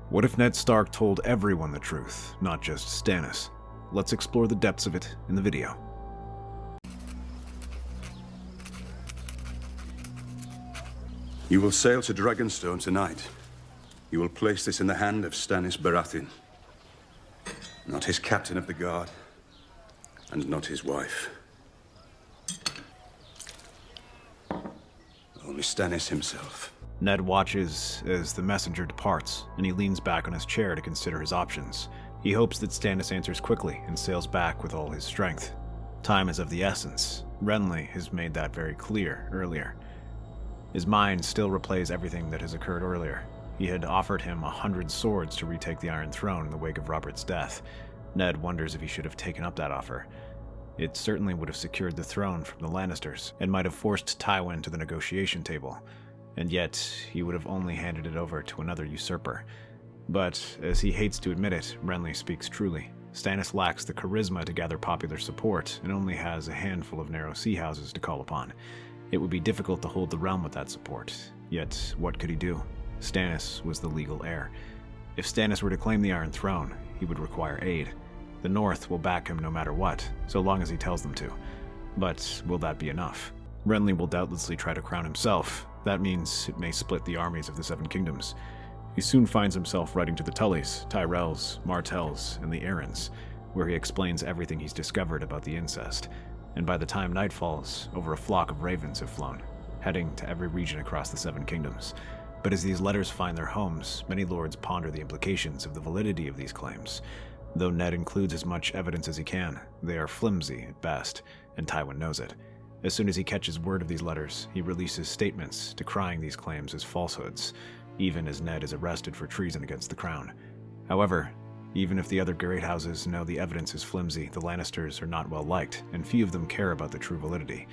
What if Ned Stark told everyone the truth, not just Stannis? Let's explore the depths of it in the video. You will sail to Dragonstone tonight. You will place this in the hand of Stannis Baratheon. Not his captain of the guard, and not his wife. Only Stannis himself. Ned watches as the messenger departs, and he leans back on his chair to consider his options. He hopes that Stannis answers quickly and sails back with all his strength. Time is of the essence. Renly has made that very clear earlier. His mind still replays everything that has occurred earlier. He had offered him 100 swords to retake the Iron Throne in the wake of Robert's death. Ned wonders if he should have taken up that offer. It certainly would have secured the throne from the Lannisters, and might have forced Tywin to the negotiation table. And yet, he would have only handed it over to another usurper. But, as he hates to admit it, Renly speaks truly. Stannis lacks the charisma to gather popular support, and only has a handful of narrow sea houses to call upon. It would be difficult to hold the realm with that support. Yet, what could he do? Stannis was the legal heir. If Stannis were to claim the Iron Throne, he would require aid. The North will back him no matter what, so long as he tells them to. But will that be enough? Renly will doubtlessly try to crown himself. That means it may split the armies of the Seven Kingdoms. He soon finds himself writing to the Tullys, Tyrells, Martells, and the Arryns, where he explains everything he's discovered about the incest. And by the time night falls, over a flock of ravens have flown, heading to every region across the Seven Kingdoms. But as these letters find their homes, many lords ponder the implications of the validity of these claims. Though Ned includes as much evidence as he can, they are flimsy at best, and Tywin knows it. As soon as he catches word of these letters, he releases statements decrying these claims as falsehoods, even as Ned is arrested for treason against the crown. However, even if the other great houses know the evidence is flimsy, the Lannisters are not well liked, and few of them care about the true validity.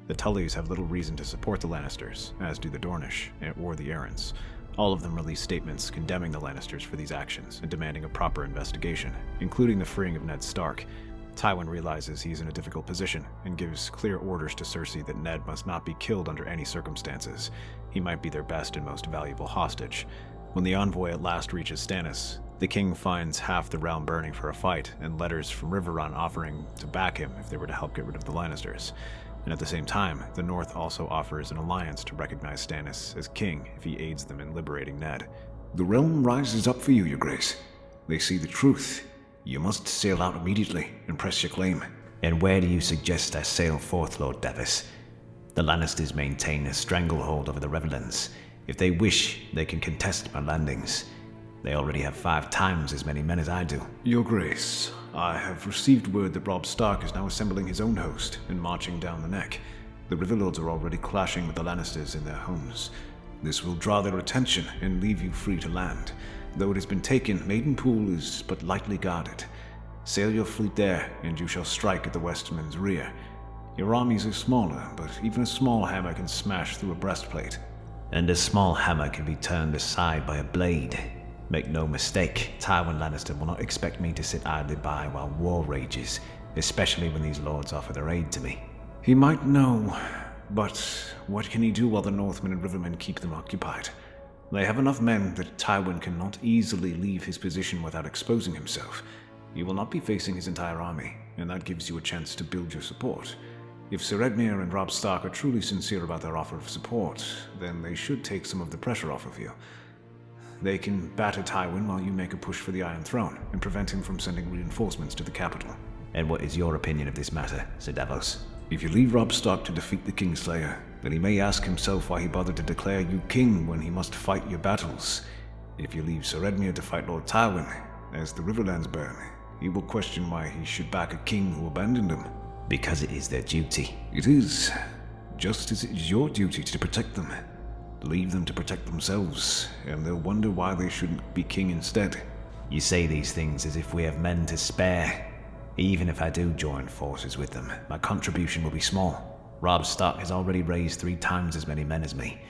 The Tullys have little reason to support the Lannisters, as do the Dornish or the Arryns. All of them release statements condemning the Lannisters for these actions and demanding a proper investigation, including the freeing of Ned Stark. Tywin realizes he's in a difficult position and gives clear orders to Cersei that Ned must not be killed under any circumstances. He might be their best and most valuable hostage. When the envoy at last reaches Stannis, the king finds half the realm burning for a fight, and letters from Riverrun offering to back him if they were to help get rid of the Lannisters. And at the same time, the North also offers an alliance to recognize Stannis as king if he aids them in liberating Ned. The realm rises up for you, your grace. They see the truth. You must sail out immediately and press your claim. And where do you suggest I sail forth, Lord Davis? The Lannisters maintain a stranglehold over the Revellands. If they wish, they can contest my landings. They already have 5 times as many men as I do. Your Grace, I have received word that Robb Stark is now assembling his own host and marching down the neck. The Riverlords are already clashing with the Lannisters in their homes. This will draw their attention and leave you free to land. Though it has been taken, Maidenpool is but lightly guarded. Sail your fleet there, and you shall strike at the Westmen's rear. Your armies are smaller, but even a small hammer can smash through a breastplate. And a small hammer can be turned aside by a blade. Make no mistake, Tywin Lannister will not expect me to sit idly by while war rages, especially when these lords offer their aid to me. He might know, but what can he do while the Northmen and Rivermen keep them occupied? They have enough men that Tywin cannot easily leave his position without exposing himself. He will not be facing his entire army, and that gives you a chance to build your support. If Sir Edmure and Robb Stark are truly sincere about their offer of support, then they should take some of the pressure off of you. They can batter Tywin while you make a push for the Iron Throne and prevent him from sending reinforcements to the capital. And what is your opinion of this matter, Sir Davos? If you leave Robb Stark to defeat the Kingslayer, then he may ask himself why he bothered to declare you king when he must fight your battles. If you leave Sir Edmure to fight Lord Tywin, as the Riverlands burn, he will question why he should back a king who abandoned him. Because it is their duty. It is, just as it is your duty to protect them. Leave them to protect themselves, and they'll wonder why they shouldn't be king instead. You say these things as if we have men to spare. Even if I do join forces with them, my contribution will be small. Robb Stark has already raised 3 times as many men as me.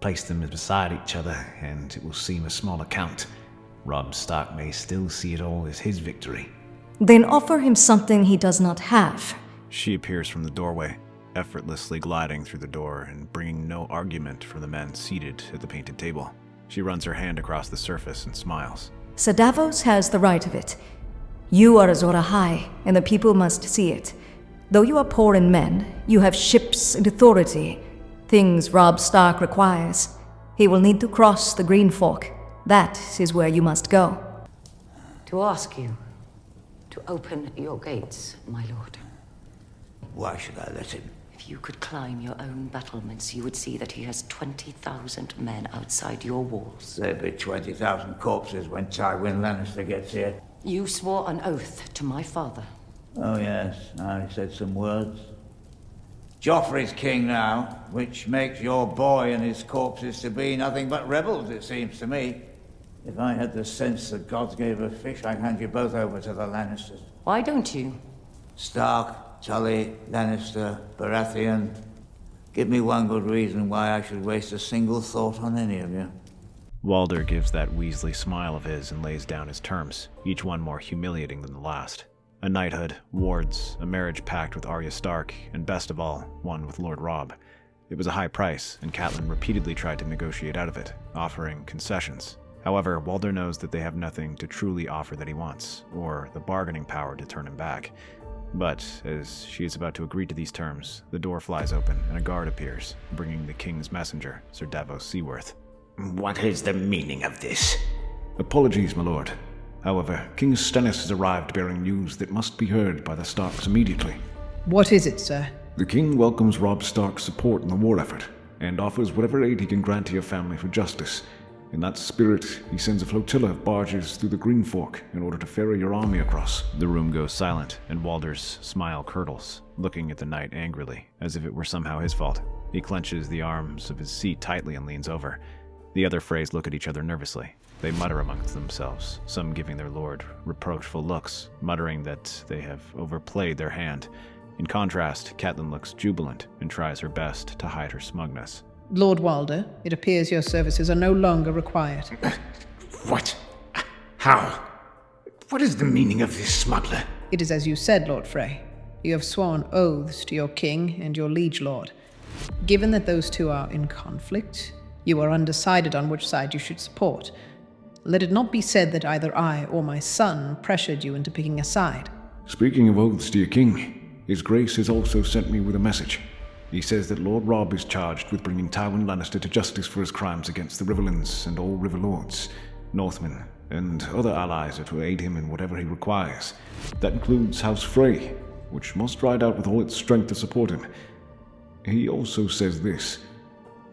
Place them beside each other, and it will seem a small account. Robb Stark may still see it all as his victory. Then offer him something he does not have. She appears from the doorway, effortlessly gliding through the door and bringing no argument from the men seated at the painted table. She runs her hand across the surface and smiles. Sir Davos has the right of it. You are Azor Ahai, and the people must see it. Though you are poor in men, you have ships and authority, things Robb Stark requires. He will need to cross the Green Fork. That is where you must go. To ask you to open your gates, my lord. Why should I let him? If you could climb your own battlements, you would see that he has 20,000 men outside your walls. There'll be 20,000 corpses when Tywin Lannister gets here. You swore an oath to my father. Oh yes, I said some words. Joffrey's king now, which makes your boy and his corpses to be nothing but rebels, it seems to me. If I had the sense the gods gave a fish, I'd hand you both over to the Lannisters. Why don't you? Stark, Tully, Lannister, Baratheon. Give me one good reason why I should waste a single thought on any of you. Walder gives that Weasley smile of his and lays down his terms, each one more humiliating than the last. A knighthood, wards, a marriage pact with Arya Stark, and best of all, one with Lord Robb. It was a high price, and Catelyn repeatedly tried to negotiate out of it, offering concessions. However, Walder knows that they have nothing to truly offer that he wants, or the bargaining power to turn him back. But, as she is about to agree to these terms, the door flies open and a guard appears, bringing the king's messenger, Sir Davos Seaworth. What is the meaning of this? Apologies, my lord. However, King Stannis has arrived bearing news that must be heard by the Starks immediately. What is it, sir? The king welcomes Robb Stark's support in the war effort, and offers whatever aid he can grant to your family for justice. In that spirit, he sends a flotilla of barges through the Green Fork in order to ferry your army across. The room goes silent, and Walder's smile curdles, looking at the knight angrily, as if it were somehow his fault. He clenches the arms of his seat tightly and leans over. The other Freys look at each other nervously. They mutter amongst themselves, some giving their lord reproachful looks, muttering that they have overplayed their hand. In contrast, Catelyn looks jubilant and tries her best to hide her smugness. Lord Walder, it appears your services are no longer required. What? How? What is the meaning of this, smuggler? It is as you said, Lord Frey. You have sworn oaths to your king and your liege lord. Given that those two are in conflict, you are undecided on which side you should support. Let it not be said that either I or my son pressured you into picking a side. Speaking of oaths to your king, His Grace has also sent me with a message. He says that Lord Robb is charged with bringing Tywin Lannister to justice for his crimes against the Riverlands and all River Lords, Northmen, and other allies are to aid him in whatever he requires. That includes House Frey, which must ride out with all its strength to support him. He also says this: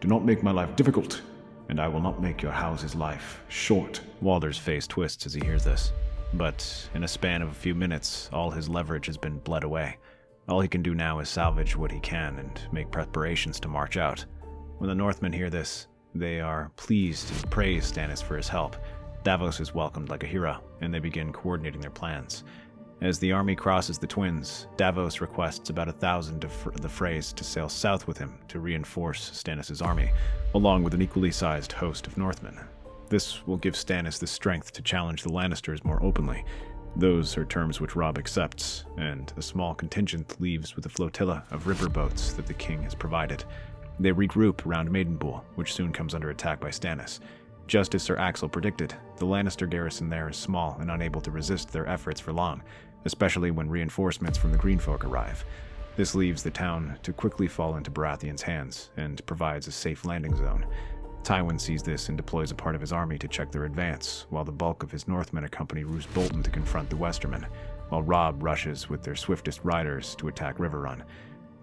do not make my life difficult, and I will not make your house's life short. Walder's face twists as he hears this, but in a span of a few minutes, all his leverage has been bled away. All he can do now is salvage what he can and make preparations to march out. When the Northmen hear this, they are pleased and praise Stannis for his help. Davos is welcomed like a hero, and they begin coordinating their plans. As the army crosses the Twins, Davos requests about 1,000 of the Freys to sail south with him to reinforce Stannis' army, along with an equally sized host of Northmen. This will give Stannis the strength to challenge the Lannisters more openly. Those are terms which Robb accepts, and a small contingent leaves with a flotilla of riverboats that the king has provided. They regroup around Maidenpool, which soon comes under attack by Stannis. Just as Sir Axel predicted, the Lannister garrison there is small and unable to resist their efforts for long, especially when reinforcements from the Greenfolk arrive. This leaves the town to quickly fall into Baratheon's hands, and provides a safe landing zone. Tywin sees this and deploys a part of his army to check their advance, while the bulk of his Northmen accompany Roose Bolton to confront the Westermen, while Robb rushes with their swiftest riders to attack Riverrun.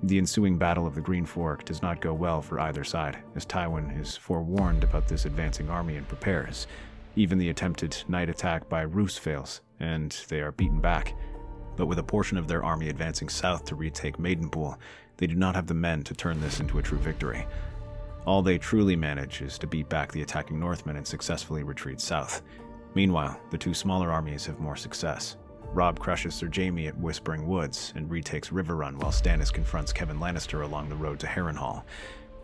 The ensuing Battle of the Green Fork does not go well for either side, as Tywin is forewarned about this advancing army and prepares. Even the attempted night attack by Roose fails, and they are beaten back. But with a portion of their army advancing south to retake Maidenpool, they do not have the men to turn this into a true victory. All they truly manage is to beat back the attacking Northmen and successfully retreat south. Meanwhile, the two smaller armies have more success. Robb crushes Sir Jaime at Whispering Woods and retakes Riverrun while Stannis confronts Kevan Lannister along the road to Harrenhal.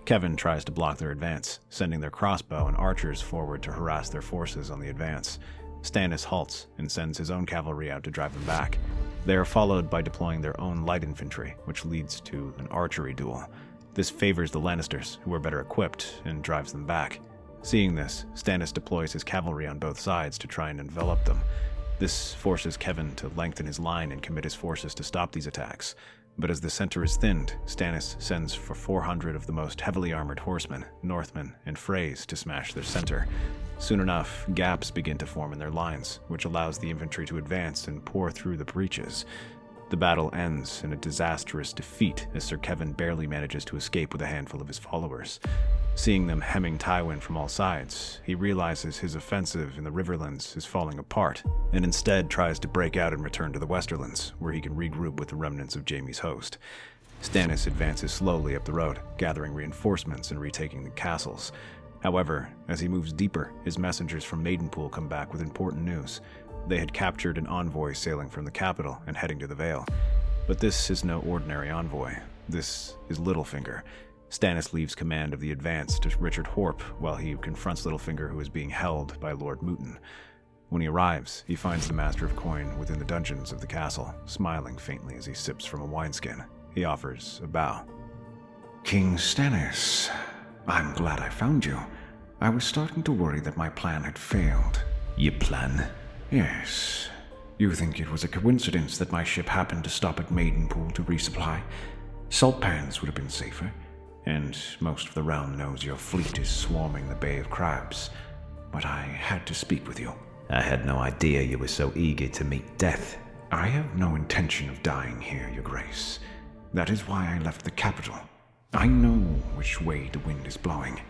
Kevan tries to block their advance, sending their crossbow and archers forward to harass their forces on the advance. Stannis halts and sends his own cavalry out to drive them back. They are followed by deploying their own light infantry, which leads to an archery duel. This favors the Lannisters, who are better equipped, and drives them back. Seeing this, Stannis deploys his cavalry on both sides to try and envelop them. This forces Kevin to lengthen his line and commit his forces to stop these attacks. But as the center is thinned, Stannis sends for 400 of the most heavily armored horsemen, Northmen, and Freys to smash their center. Soon enough, gaps begin to form in their lines, which allows the infantry to advance and pour through the breaches. The battle ends in a disastrous defeat as Sir Kevin barely manages to escape with a handful of his followers. Seeing them hemming Tywin from all sides, he realizes his offensive in the Riverlands is falling apart, and instead tries to break out and return to the Westerlands, where he can regroup with the remnants of Jaime's host. Stannis advances slowly up the road, gathering reinforcements and retaking the castles. However, as he moves deeper, his messengers from Maidenpool come back with important news. They had captured an envoy sailing from the capital and heading to the Vale. But this is no ordinary envoy. This is Littlefinger. Stannis leaves command of the advance to Richard Horpe while he confronts Littlefinger, who is being held by Lord Mooten. When he arrives, he finds the Master of Coin within the dungeons of the castle, smiling faintly as he sips from a wineskin. He offers a bow. King Stannis, I'm glad I found you. I was starting to worry that my plan had failed. Your plan? Yes. You think it was a coincidence that my ship happened to stop at Maidenpool to resupply? Salt pans would have been safer. And most of the realm knows your fleet is swarming the Bay of Crabs. But I had to speak with you. I had no idea you were so eager to meet death. I have no intention of dying here, Your Grace. That is why I left the capital. I know which way the wind is blowing.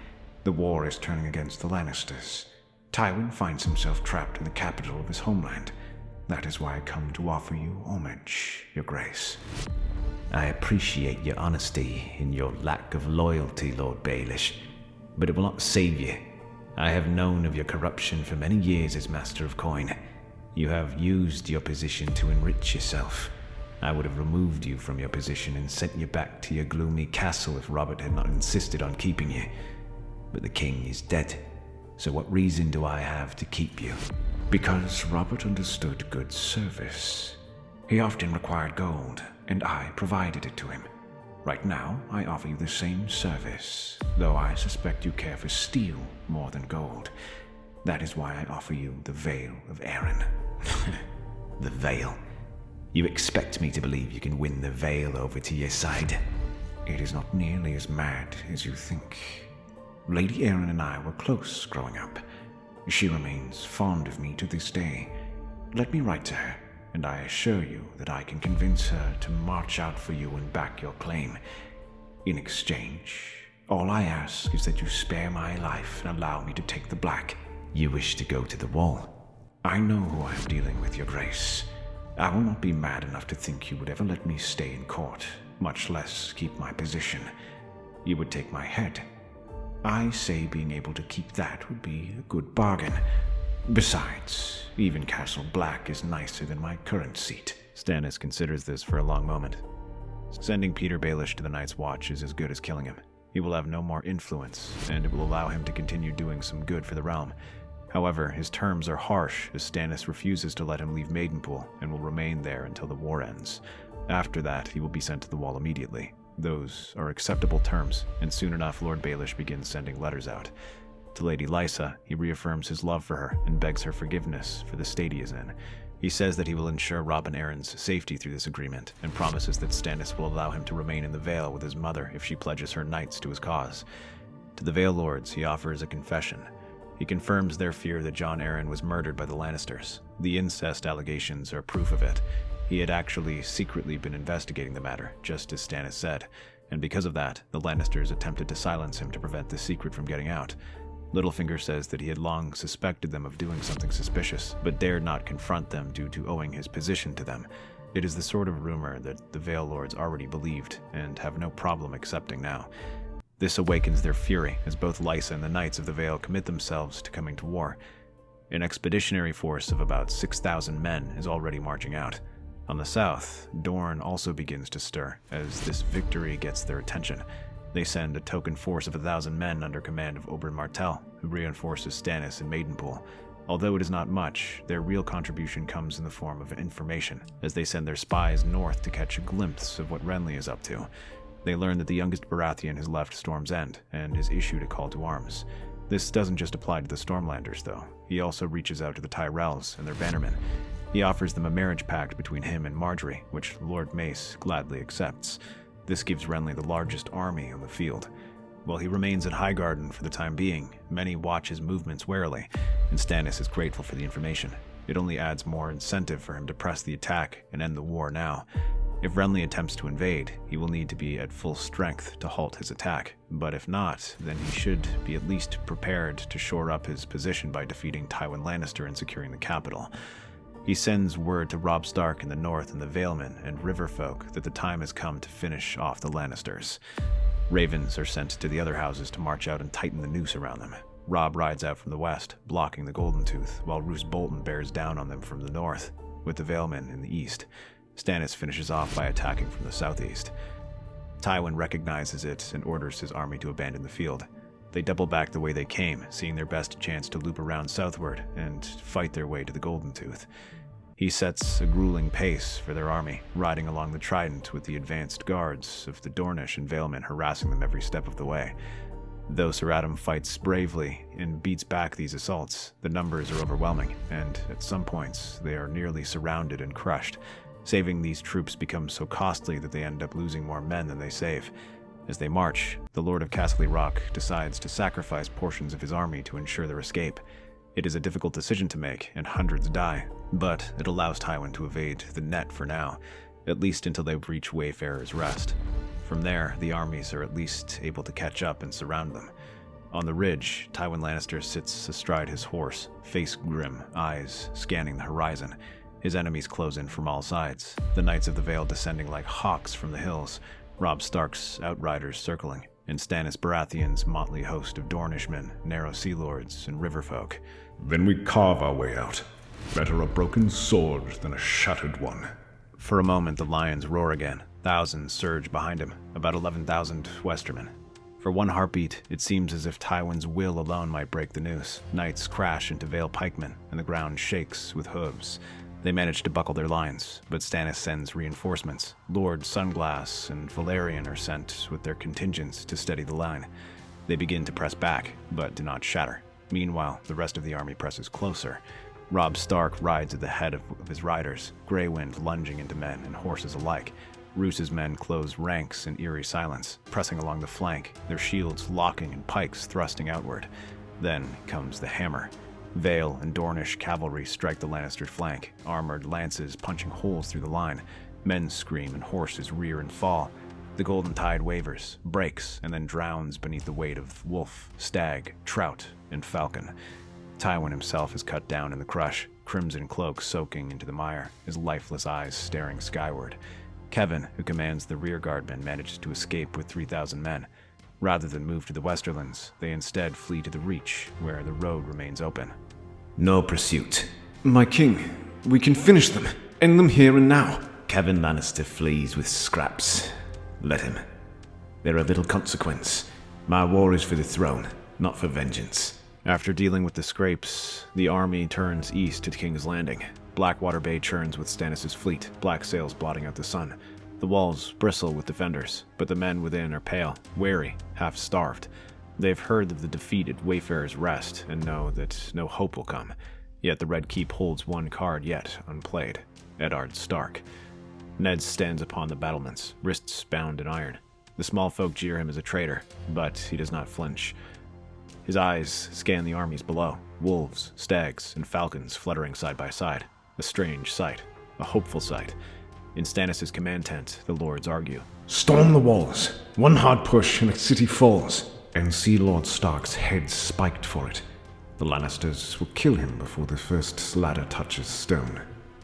The war is turning against the Lannisters. Tywin finds himself trapped in the capital of his homeland. That is why I come to offer you homage, Your Grace. I appreciate your honesty in your lack of loyalty, Lord Baelish, but it will not save you. I have known of your corruption for many years as Master of Coin. You have used your position to enrich yourself. I would have removed you from your position and sent you back to your gloomy castle if Robert had not insisted on keeping you. But the king is dead, so what reason do I have to keep you? Because Robert understood good service. He often required gold, and I provided it to him. Right now, I offer you the same service, though I suspect you care for steel more than gold. That is why I offer you the Vale of Arryn. The Vale? You expect me to believe you can win the Vale over to your side? It is not nearly as mad as you think. Lady Arryn and I were close growing up. She remains fond of me to this day. Let me write to her, and I assure you that I can convince her to march out for you and back your claim. In exchange, all I ask is that you spare my life and allow me to take the Black. You wish to go to the Wall? I know who I am dealing with, Your Grace. I will not be mad enough to think you would ever let me stay in court, much less keep my position. You would take my head. I say being able to keep that would be a good bargain. Besides, even Castle Black is nicer than my current seat. Stannis considers this for a long moment. Sending Peter Baelish to the Night's Watch is as good as killing him. He will have no more influence, and it will allow him to continue doing some good for the realm. However, his terms are harsh, as Stannis refuses to let him leave Maidenpool and will remain there until the war ends. After that, he will be sent to the Wall immediately. Those are acceptable terms, and soon enough Lord Baelish begins sending letters out. To Lady Lysa, he reaffirms his love for her and begs her forgiveness for the state he is in. He says that he will ensure Robin Arryn's safety through this agreement, and promises that Stannis will allow him to remain in the Vale with his mother if she pledges her knights to his cause. To the Vale Lords, he offers a confession. He confirms their fear that Jon Arryn was murdered by the Lannisters. The incest allegations are proof of it. He had actually secretly been investigating the matter, just as Stannis said, and because of that, the Lannisters attempted to silence him to prevent the secret from getting out. Littlefinger says that he had long suspected them of doing something suspicious, but dared not confront them due to owing his position to them. It is the sort of rumor that the Vale Lords already believed, and have no problem accepting now. This awakens their fury, as both Lysa and the Knights of the Vale commit themselves to coming to war. An expeditionary force of about 6,000 men is already marching out. On the south, Dorne also begins to stir, as this victory gets their attention. They send a token force of 1,000 men under command of Oberyn Martell, who reinforces Stannis and Maidenpool. Although it is not much, their real contribution comes in the form of information, as they send their spies north to catch a glimpse of what Renly is up to. They learn that the youngest Baratheon has left Storm's End, and is issued a call to arms. This doesn't just apply to the Stormlanders, though. He also reaches out to the Tyrells and their bannermen. He offers them a marriage pact between him and Marjorie, which Lord Mace gladly accepts. This gives Renly the largest army on the field. While he remains at Highgarden for the time being, many watch his movements warily, and Stannis is grateful for the information. It only adds more incentive for him to press the attack and end the war now. If Renly attempts to invade, he will need to be at full strength to halt his attack, but if not, then he should be at least prepared to shore up his position by defeating Tywin Lannister and securing the capital. He sends word to Robb Stark in the north and the Valemen and Riverfolk that the time has come to finish off the Lannisters. Ravens are sent to the other houses to march out and tighten the noose around them. Robb rides out from the west, blocking the Golden Tooth, while Roose Bolton bears down on them from the north, with the Valemen in the east. Stannis finishes off by attacking from the southeast. Tywin recognizes it and orders his army to abandon the field. They double back the way they came, seeing their best chance to loop around southward and fight their way to the Golden Tooth. He sets a grueling pace for their army, riding along the Trident with the advanced guards of the Dornish and Valemen harassing them every step of the way. Though Sir Adam fights bravely and beats back these assaults, the numbers are overwhelming, and at some points they are nearly surrounded and crushed. Saving these troops becomes so costly that they end up losing more men than they save. As they march, the Lord of Castle Rock decides to sacrifice portions of his army to ensure their escape. It is a difficult decision to make, and hundreds die, but it allows Tywin to evade the net for now, at least until they reach Wayfarer's Rest. From there, the armies are at least able to catch up and surround them. On the ridge, Tywin Lannister sits astride his horse, face grim, eyes scanning the horizon. His enemies close in from all sides, the Knights of the Vale descending like hawks from the hills, Robb Stark's outriders circling, and Stannis Baratheon's motley host of Dornishmen, narrow sea lords, and riverfolk. Then we carve our way out. Better a broken sword than a shattered one. For a moment, the lions roar again. Thousands surge behind him, about 11,000 Westermen. For one heartbeat, it seems as if Tywin's will alone might break the noose. Knights crash into Vale pikemen, and the ground shakes with hooves. They manage to buckle their lines, but Stannis sends reinforcements. Lord Sunglass and Valerian are sent with their contingents to steady the line. They begin to press back, but do not shatter. Meanwhile, the rest of the army presses closer. Robb Stark rides at the head of his riders, Grey Wind lunging into men and horses alike. Roose's men close ranks in eerie silence, pressing along the flank, their shields locking and pikes thrusting outward. Then comes the hammer. Vale and Dornish cavalry strike the Lannister flank, armored lances punching holes through the line. Men scream and horses rear and fall. The golden tide wavers, breaks, and then drowns beneath the weight of wolf, stag, trout, and falcon. Tywin himself is cut down in the crush, crimson cloak soaking into the mire, his lifeless eyes staring skyward. Kevin, who commands the rearguardmen, manages to escape with 3,000 men. Rather than move to the Westerlands, they instead flee to the Reach, where the road remains open. No pursuit. My king, we can finish them. End them here and now. Kevin Lannister flees with scraps. Let him. They're of little consequence. My war is for the throne, not for vengeance. After dealing with the scrapes, the army turns east to King's Landing. Blackwater Bay churns with Stannis' fleet, black sails blotting out the sun. The walls bristle with defenders, but the men within are pale, wary, half-starved. They've heard of the defeat at Wayfarer's Rest and know that no hope will come. Yet the Red Keep holds one card yet unplayed, Eddard Stark. Ned stands upon the battlements, wrists bound in iron. The small folk jeer him as a traitor, but he does not flinch. His eyes scan the armies below, wolves, stags, and falcons fluttering side by side. A strange sight, a hopeful sight. In Stannis' command tent, the lords argue. Storm the walls. One hard push and the city falls. And see Lord Stark's head spiked for it. The Lannisters will kill him before the first ladder touches stone.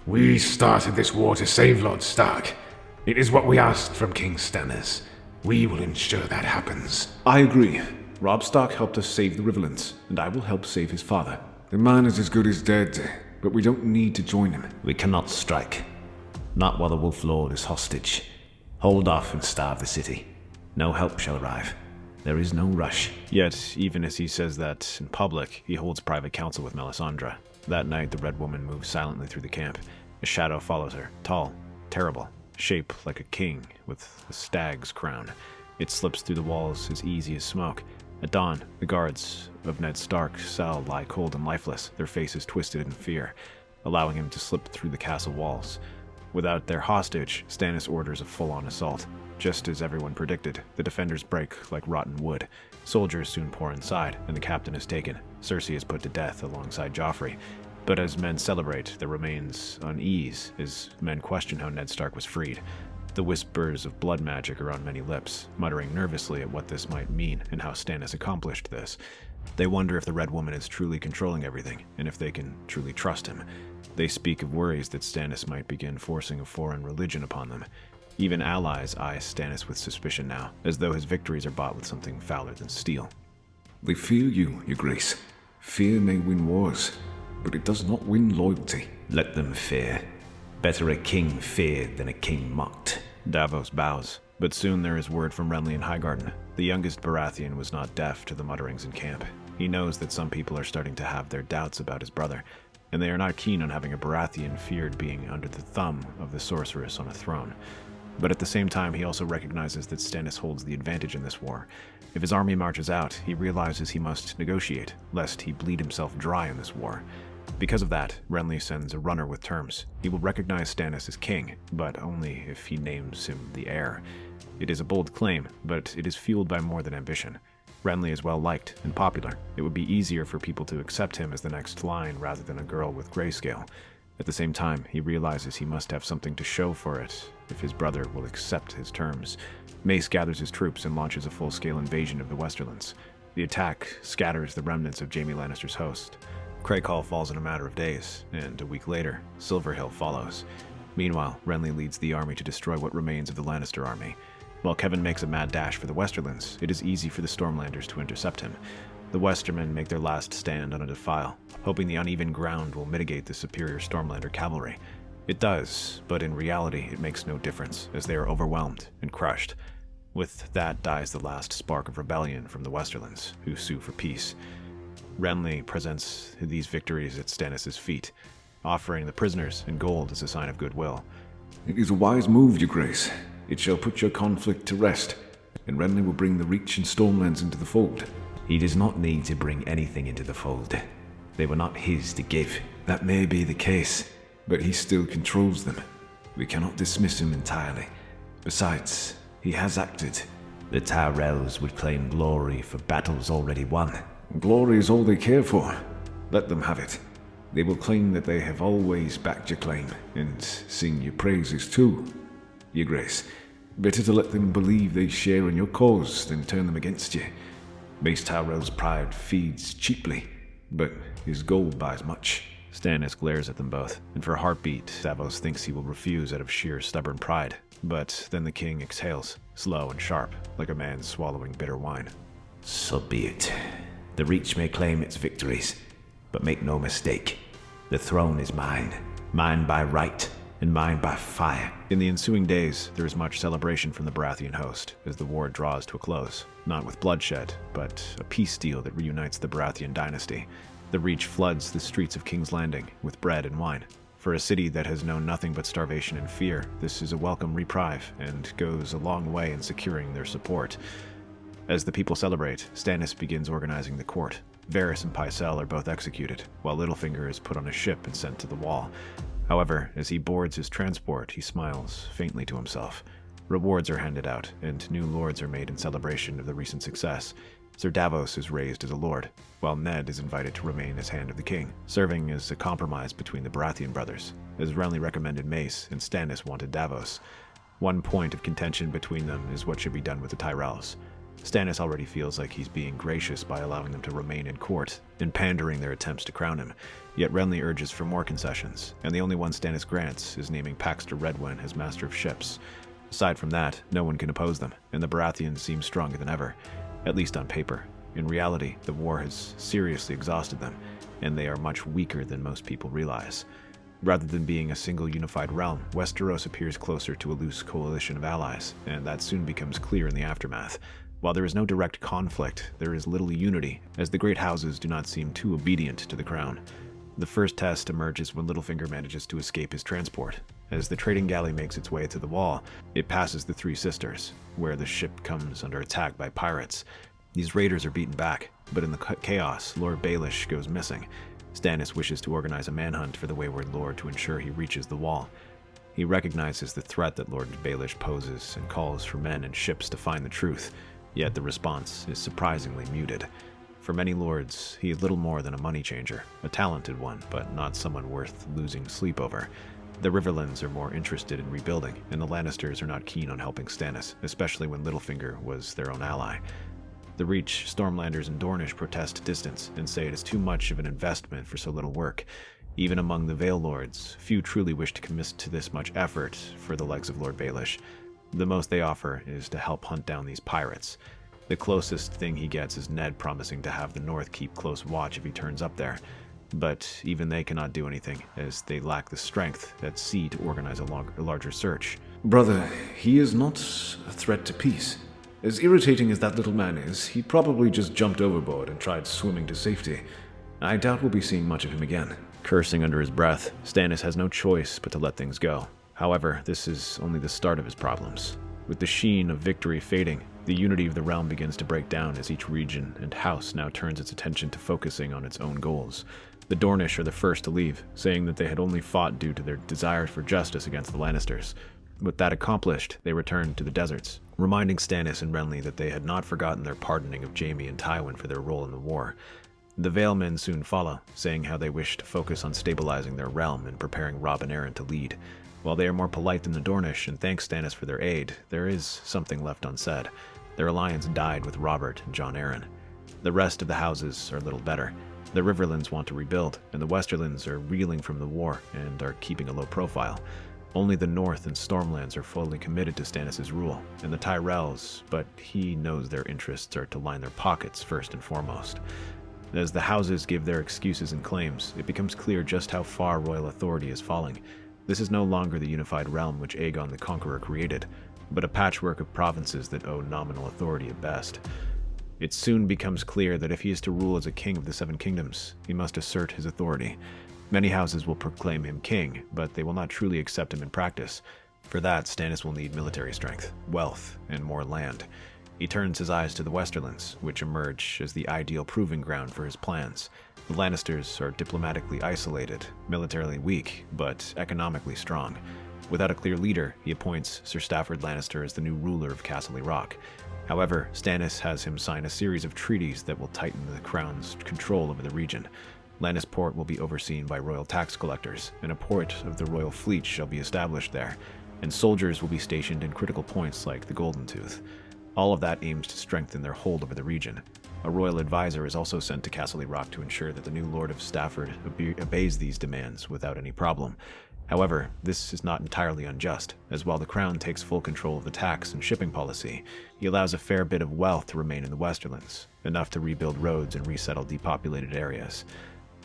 We started this war to save Lord Stark. It is what we asked from King Stannis. We will ensure that happens. I agree. Robb Stark helped us save the Riverlands, and I will help save his father. The man is as good as dead, but we don't need to join him. We cannot strike. Not while the Wolf Lord is hostage. Hold off and starve the city. No help shall arrive. There is no rush. Yet, even as he says that in public, he holds private counsel with Melisandre. That night, the Red Woman moves silently through the camp. A shadow follows her, tall, terrible, shaped like a king with a stag's crown. It slips through the walls as easy as smoke. At dawn, the guards of Ned Stark's cell lie cold and lifeless, their faces twisted in fear, allowing him to slip through the castle walls. Without their hostage, Stannis orders a full-on assault. Just as everyone predicted, the defenders break like rotten wood. Soldiers soon pour inside, and the captain is taken. Cersei is put to death alongside Joffrey. But as men celebrate, there remains unease as men question how Ned Stark was freed. The whispers of blood magic are on many lips, muttering nervously at what this might mean and how Stannis accomplished this. They wonder if the Red Woman is truly controlling everything, and if they can truly trust him. They speak of worries that Stannis might begin forcing a foreign religion upon them. Even allies eye Stannis with suspicion now, as though his victories are bought with something fouler than steel. They fear you, your grace. Fear may win wars, but it does not win loyalty. Let them fear. Better a king feared than a king mocked. Davos bows, but soon there is word from Renly and Highgarden. The youngest Baratheon was not deaf to the mutterings in camp. He knows that some people are starting to have their doubts about his brother, and they are not keen on having a Baratheon feared being under the thumb of the sorceress on a throne. But at the same time, he also recognizes that Stannis holds the advantage in this war. If his army marches out, he realizes he must negotiate, lest he bleed himself dry in this war. Because of that, Renly sends a runner with terms. He will recognize Stannis as king, but only if he names him the heir. It is a bold claim, but it is fueled by more than ambition. Renly is well liked and popular. It would be easier for people to accept him as the next line rather than a girl with grayscale. At the same time, he realizes he must have something to show for it if his brother will accept his terms. Mace gathers his troops and launches a full-scale invasion of the Westerlands. The attack scatters the remnants of Jaime Lannister's host. Craighall falls in a matter of days, and a week later, Silverhill follows. Meanwhile, Renly leads the army to destroy what remains of the Lannister army. While Kevin makes a mad dash for the Westerlands, it is easy for the Stormlanders to intercept him. The Westermen make their last stand on a defile, hoping the uneven ground will mitigate the superior Stormlander cavalry. It does, but in reality it makes no difference, as they are overwhelmed and crushed. With that dies the last spark of rebellion from the Westerlands, who sue for peace. Renly presents these victories at Stannis' feet, offering the prisoners in gold as a sign of goodwill. It is a wise move, your grace. It shall put your conflict to rest, and Renly will bring the Reach and Stormlands into the fold. He does not need to bring anything into the fold. They were not his to give. That may be the case, but he still controls them. We cannot dismiss him entirely. Besides, he has acted. The Tyrells would claim glory for battles already won. Glory is all they care for. Let them have it. They will claim that they have always backed your claim, and sing your praises too, your grace. Better to let them believe they share in your cause than turn them against you. Mace Tyrell's pride feeds cheaply, but his gold buys much. Stannis glares at them both, and for a heartbeat, Davos thinks he will refuse out of sheer stubborn pride. But then the king exhales, slow and sharp, like a man swallowing bitter wine. So be it. The Reach may claim its victories, but make no mistake, the throne is mine. Mine by right, and mine by fire. In the ensuing days, there is much celebration from the Baratheon host, as the war draws to a close. Not with bloodshed, but a peace deal that reunites the Baratheon dynasty. The Reach floods the streets of King's Landing with bread and wine. For a city that has known nothing but starvation and fear, this is a welcome reprieve, and goes a long way in securing their support. As the people celebrate, Stannis begins organizing the court. Varys and Pycelle are both executed, while Littlefinger is put on a ship and sent to the Wall. However, as he boards his transport, he smiles faintly to himself. Rewards are handed out, and new lords are made in celebration of the recent success. Sir Davos is raised as a lord, while Ned is invited to remain as Hand of the King, serving as a compromise between the Baratheon brothers, as Renly recommended Mace and Stannis wanted Davos. One point of contention between them is what should be done with the Tyrells. Stannis already feels like he's being gracious by allowing them to remain in court and pandering their attempts to crown him, yet Renly urges for more concessions, and the only one Stannis grants is naming Paxter Redwyn as Master of Ships. Aside from that, no one can oppose them, and the Baratheons seem stronger than ever, at least on paper. In reality, the war has seriously exhausted them, and they are much weaker than most people realize. Rather than being a single unified realm, Westeros appears closer to a loose coalition of allies, and that soon becomes clear in the aftermath. While there is no direct conflict, there is little unity, as the great houses do not seem too obedient to the crown. The first test emerges when Littlefinger manages to escape his transport. As the trading galley makes its way to the Wall, it passes the Three Sisters, where the ship comes under attack by pirates. These raiders are beaten back, but in the chaos, Lord Baelish goes missing. Stannis wishes to organize a manhunt for the Wayward Lord to ensure he reaches the wall. He recognizes the threat that Lord Baelish poses and calls for men and ships to find the truth, yet the response is surprisingly muted. For many lords, he is little more than a money changer, a talented one, but not someone worth losing sleep over. The Riverlands are more interested in rebuilding, and the Lannisters are not keen on helping Stannis, especially when Littlefinger was their own ally. The Reach, Stormlanders, and Dornish protest distance and say it is too much of an investment for so little work. Even among the Vale Lords, few truly wish to commit to this much effort for the likes of Lord Baelish. The most they offer is to help hunt down these pirates. The closest thing he gets is Ned promising to have the North keep close watch if he turns up there. But even they cannot do anything, as they lack the strength at sea to organize a larger search. Brother, he is not a threat to peace. As irritating as that little man is, he probably just jumped overboard and tried swimming to safety. I doubt we'll be seeing much of him again. Cursing under his breath, Stannis has no choice but to let things go. However, this is only the start of his problems. With the sheen of victory fading, the unity of the realm begins to break down as each region and house now turns its attention to focusing on its own goals. The Dornish are the first to leave, saying that they had only fought due to their desire for justice against the Lannisters. With that accomplished, they returned to the deserts, reminding Stannis and Renly that they had not forgotten their pardoning of Jaime and Tywin for their role in the war. The Vale men soon follow, saying how they wish to focus on stabilizing their realm and preparing Robb and Arryn to lead. While they are more polite than the Dornish and thank Stannis for their aid, there is something left unsaid. Their alliance died with Robert and Jon Arryn. The rest of the houses are little better. The Riverlands want to rebuild, and the Westerlands are reeling from the war and are keeping a low profile. Only the North and Stormlands are fully committed to Stannis' rule, and the Tyrells, but he knows their interests are to line their pockets first and foremost. As the houses give their excuses and claims, it becomes clear just how far royal authority is falling. This is no longer the unified realm which Aegon the Conqueror created, but a patchwork of provinces that owe nominal authority at best. It soon becomes clear that if he is to rule as a king of the Seven Kingdoms, he must assert his authority. Many houses will proclaim him king, but they will not truly accept him in practice. For that, Stannis will need military strength, wealth, and more land. He turns his eyes to the Westerlands, which emerge as the ideal proving ground for his plans. The Lannisters are diplomatically isolated, militarily weak, but economically strong. Without a clear leader, he appoints Sir Stafford Lannister as the new ruler of Castle Rock. However, Stannis has him sign a series of treaties that will tighten the crown's control over the region. Lannisport will be overseen by royal tax collectors, and a port of the royal fleet shall be established there, and soldiers will be stationed in critical points like the Golden Tooth. All of that aims to strengthen their hold over the region. A royal advisor is also sent to Castle Rock to ensure that the new Lord of Stafford obeys these demands without any problem. However, this is not entirely unjust, as while the Crown takes full control of the tax and shipping policy, he allows a fair bit of wealth to remain in the Westerlands, enough to rebuild roads and resettle depopulated areas.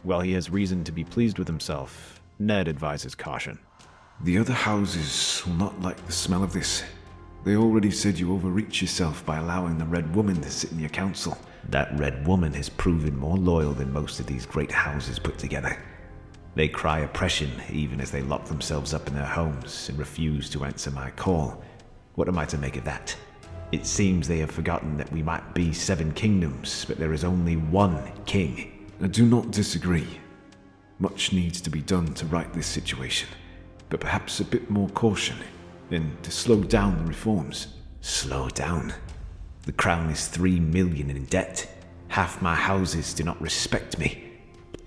While he has reason to be pleased with himself, Ned advises caution. The other houses will not like the smell of this. They already said you overreach yourself by allowing the Red Woman to sit in your council. That Red Woman has proven more loyal than most of these great houses put together. They cry oppression even as they lock themselves up in their homes and refuse to answer my call. What am I to make of that? It seems they have forgotten that we might be 7 kingdoms, but there is only one king. I do not disagree. Much needs to be done to right this situation, but perhaps a bit more caution, and to slow down the reforms. Slow down? The crown is 3 million in debt. Half my houses do not respect me,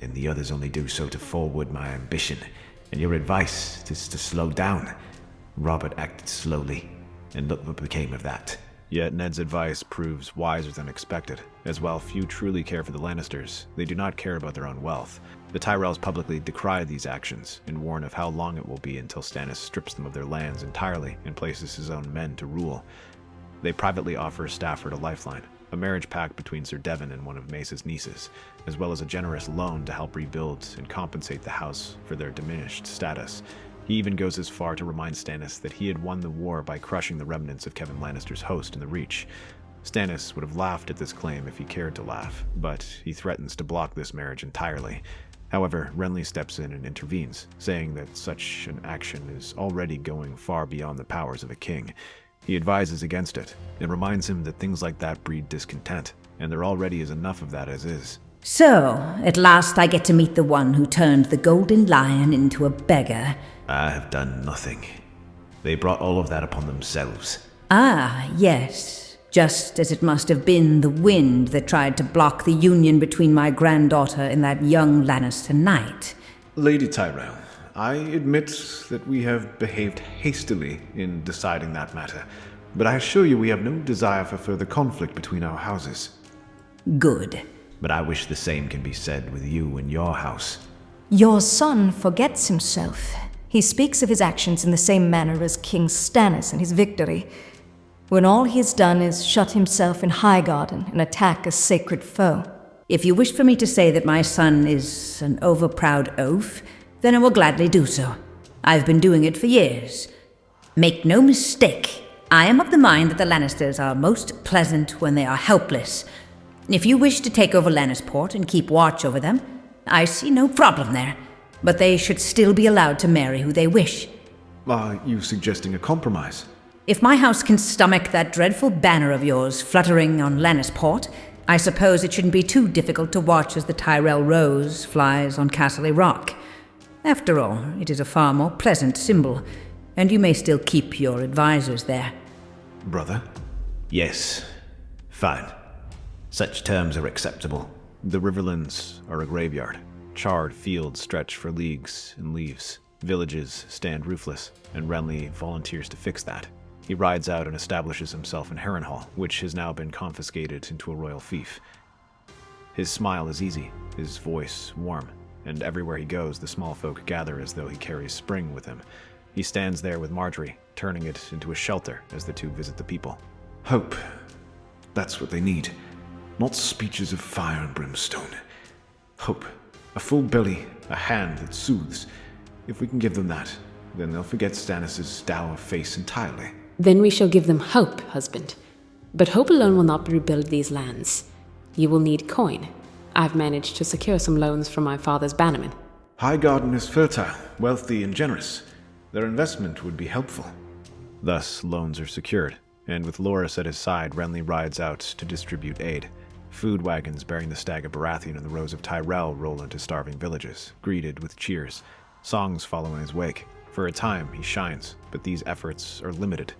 and the others only do so to forward my ambition. And your advice is to slow down. Robert acted slowly, and look what became of that. Yet Ned's advice proves wiser than expected, as while few truly care for the Lannisters, they do not care about their own wealth. The Tyrells publicly decry these actions, and warn of how long it will be until Stannis strips them of their lands entirely and places his own men to rule. They privately offer Stafford a lifeline, a marriage pact between Sir Devon and one of Mace's nieces, as well as a generous loan to help rebuild and compensate the house for their diminished status. He even goes as far to remind Stannis that he had won the war by crushing the remnants of Kevan Lannister's host in the Reach. Stannis would have laughed at this claim if he cared to laugh, but he threatens to block this marriage entirely. However, Renly steps in and intervenes, saying that such an action is already going far beyond the powers of a king. He advises against it, and reminds him that things like that breed discontent, and there already is enough of that as is. So, at last I get to meet the one who turned the Golden Lion into a beggar. I have done nothing. They brought all of that upon themselves. Ah, yes. Just as it must have been the wind that tried to block the union between my granddaughter and that young Lannister knight. Lady Tyrell, I admit that we have behaved hastily in deciding that matter, but I assure you we have no desire for further conflict between our houses. Good. But I wish the same can be said with you and your house. Your son forgets himself. He speaks of his actions in the same manner as King Stannis and his victory, when all he has done is shut himself in Highgarden and attack a sacred foe. If you wish for me to say that my son is an overproud oaf, then I will gladly do so. I've been doing it for years. Make no mistake, I am of the mind that the Lannisters are most pleasant when they are helpless. If you wish to take over Lannisport and keep watch over them, I see no problem there. But they should still be allowed to marry who they wish. Are you suggesting a compromise? If my house can stomach that dreadful banner of yours fluttering on Lannisport, I suppose it shouldn't be too difficult to watch as the Tyrell Rose flies on Castle Rock. After all, it is a far more pleasant symbol, and you may still keep your advisors there. Brother? Yes. Fine. Such terms are acceptable. The Riverlands are a graveyard. Charred fields stretch for leagues and leaves. Villages stand roofless, and Renly volunteers to fix that. He rides out and establishes himself in Harrenhal, which has now been confiscated into a royal fief. His smile is easy, his voice warm, and everywhere he goes the small folk gather as though he carries spring with him. He stands there with Marjorie, turning it into a shelter as the two visit the people. Hope. That's what they need. Not speeches of fire and brimstone. Hope. A full belly, a hand that soothes. If we can give them that, then they'll forget Stannis' dour face entirely. Then we shall give them hope, husband. But hope alone will not rebuild these lands. You will need coin. I've managed to secure some loans from my father's bannermen. Highgarden is fertile, wealthy, and generous. Their investment would be helpful. Thus, loans are secured, and with Loras at his side, Renly rides out to distribute aid. Food wagons bearing the Stag of Baratheon and the Rose of Tyrell roll into starving villages, greeted with cheers. Songs follow in his wake. For a time, he shines, but these efforts are limited.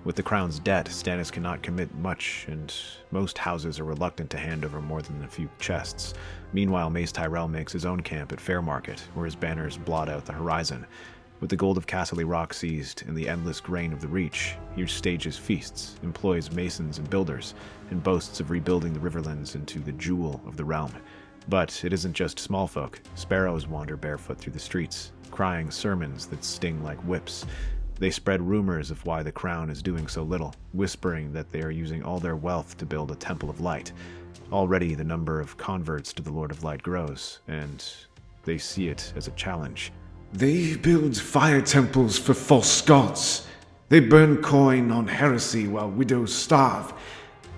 With the crown's debt, Stannis cannot commit much, and most houses are reluctant to hand over more than a few chests. Meanwhile, Mace Tyrell makes his own camp at Fairmarket, where his banners blot out the horizon. With the gold of Castle Rock seized and the endless grain of the Reach, he stages feasts, employs masons and builders, and boasts of rebuilding the Riverlands into the jewel of the realm. But it isn't just small folk. Sparrows wander barefoot through the streets, crying sermons that sting like whips. They spread rumors of why the crown is doing so little, whispering that they are using all their wealth to build a Temple of Light. Already the number of converts to the Lord of Light grows, and they see it as a challenge. They build fire temples for false gods. They burn coin on heresy while widows starve.